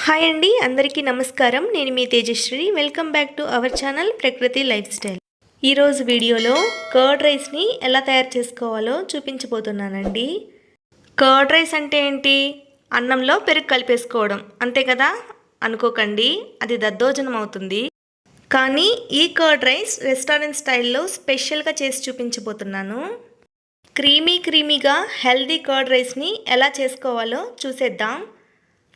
Hi అండి, అందరికీ నమస్కారం. నేను మీ Tejashree. Welcome back to our channel Prakruthi lifestyle. ఈరోజు వీడియోలో కర్డ్ రైస్ని ఎలా తయారు చేసుకోవాలో చూపించబోతున్నానండి. కర్డ్ రైస్ అంటే ఏంటి? అన్నంలో పెరుగు కలిపేసుకోవడం అంతే కదా అనుకోకండి, అది దద్దోజనం అవుతుంది. కానీ ఈ కర్డ్ రైస్ రెస్టారెంట్ స్టైల్లో స్పెషల్గా చేసి చూపించబోతున్నాను. క్రీమీగా హెల్దీ కర్డ్ రైస్ని ఎలా చేసుకోవాలో చూసేద్దాం.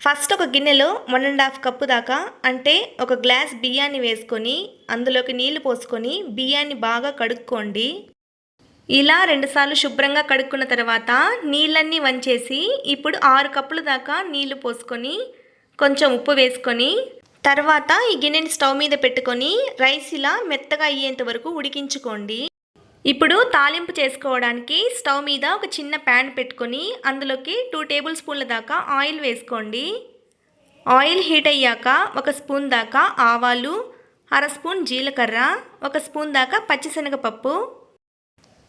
ఫస్ట్ ఒక గిన్నెలో 1.5 కప్పు దాకా అంటే ఒక గ్లాస్ బియ్యాన్ని వేసుకొని అందులోకి నీళ్లు పోసుకొని బియ్యాన్ని బాగా కడుక్కోండి. ఇలా 2 సార్లు శుభ్రంగా కడుక్కున్న తర్వాత నీళ్ళన్నీ వంచేసి ఇప్పుడు 6 కప్పుల దాకా నీళ్లు పోసుకొని కొంచెం ఉప్పు వేసుకొని తర్వాత ఈ గిన్నెని స్టవ్ మీద పెట్టుకొని రైస్ ఇలా మెత్తగా అయ్యేంత వరకు ఉడికించుకోండి. ఇప్పుడు తాలింపు చేసుకోవడానికి స్టవ్ మీద ఒక చిన్న ప్యాన్ పెట్టుకొని అందులోకి 2 టేబుల్ స్పూన్ల దాకా ఆయిల్ వేసుకోండి. ఆయిల్ హీట్ అయ్యాక 1 స్పూన్ దాకా ఆవాలు, 1/2 స్పూన్ జీలకర్ర, 1 స్పూన్ దాకా పచ్చిశనగపప్పు,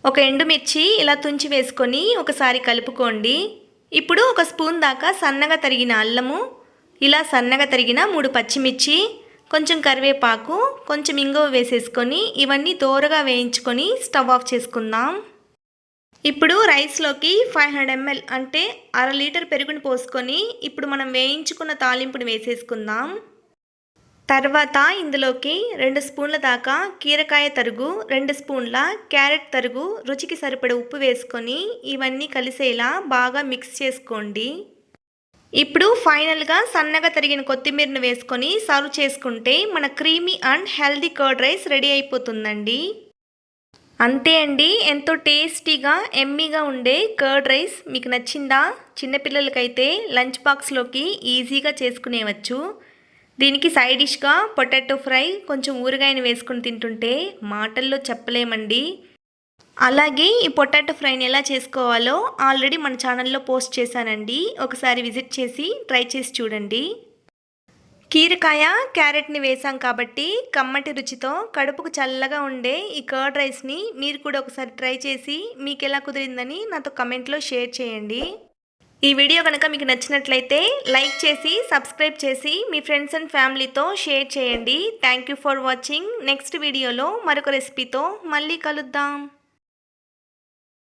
1 ఎండుమిర్చి ఇలా తుంచి వేసుకొని ఒకసారి కలుపుకోండి. ఇప్పుడు 1 స్పూన్ దాకా సన్నగా తరిగిన అల్లము, ఇలా సన్నగా తరిగిన 3 పచ్చిమిర్చి, కొంచెం కరివేపాకు, కొంచెం ఇంగువ వేసేసుకొని ఇవన్నీ దోరగా వేయించుకొని స్టవ్ ఆఫ్ చేసుకుందాం. ఇప్పుడు రైస్లోకి 500 ml అంటే 1/2 లీటర్ పెరుగుని పోసుకొని ఇప్పుడు మనం వేయించుకున్న తాలింపుని వేసేసుకుందాం. తర్వాత ఇందులోకి 2 స్పూన్ల దాకా కీరకాయ తరుగు, 2 స్పూన్ల క్యారెట్ తరుగు, రుచికి సరిపడ ఉప్పు వేసుకొని ఇవన్నీ కలిసేలా బాగా మిక్స్ చేసుకోండి. ఇప్పుడు ఫైనల్గా సన్నగా తరిగిన కొత్తిమీరను వేసుకొని సర్వ్ చేసుకుంటే మన creamy and healthy curd rice ready అయిపోతుందండి. అంతే అండి, ఎంతో టేస్టీగా ఎమ్మీగా ఉండే కర్డ్ రైస్ మీకు నచ్చిందా? చిన్నపిల్లలకైతే లంచ్ బాక్స్లోకి ఈజీగా చేసుకునేవచ్చు. దీనికి సైడ్ డిష్గా పొటాటో ఫ్రై, కొంచెం ఊరగాయని వేసుకొని తింటుంటే మాటల్లో చెప్పలేమండి. అలాగే ఈ పొటాటో ఫ్రైని ఎలా చేసుకోవాలో ఆల్రెడీ మన ఛానల్లో పోస్ట్ చేశానండి, ఒకసారి విజిట్ చేసి ట్రై చేసి చూడండి. కీరకాయ క్యారెట్ని వేసాం కాబట్టి కమ్మటి రుచితో కడుపుకు చల్లగా ఉండే ఈ కర్డ్ రైస్ని మీరు కూడా ఒకసారి ట్రై చేసి మీకు ఎలా కుదిరిందని నాతో కమెంట్లో షేర్ చేయండి. ఈ వీడియో కనుక మీకు నచ్చినట్లయితే లైక్ చేసి సబ్స్క్రైబ్ చేసి మీ ఫ్రెండ్స్ అండ్ ఫ్యామిలీతో షేర్ చేయండి. Thank you for watching. Next వీడియోలో మరొక రెసిపీతో మళ్ళీ కలుద్దాం.